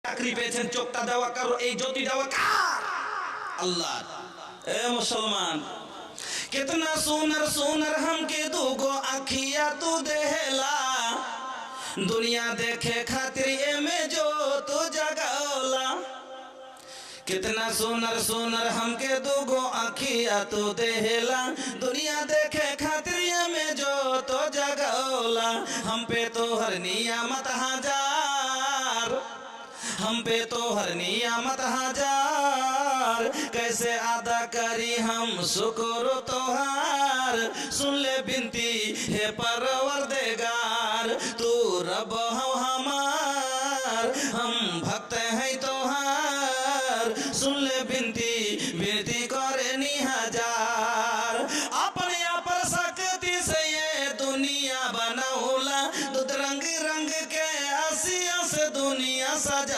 চাকরি পেয়েছেন, চোখটা দেওয়া কারো, এই জ্যোতি দেওয়া কার? আল্লাহ। এ মুসলমান, कितना सुनर सुनर हमके दूगो आखिया तू देहला, दुनिया देखे खातिर एमे जो तू जगौला। कितना सुनर सुनर हमके दूगो आखिया तू देहला, दुनिया देखे खातिर एमे जो तो जगौला। हम पे तो हर नियामत हजार, हम पे तो हर नियामत हजार, कैसे अदा करी हम शुक्र तोहार। सुन ले बिनती हे परवरदिगार, तू रब हो हमार, हम भक्त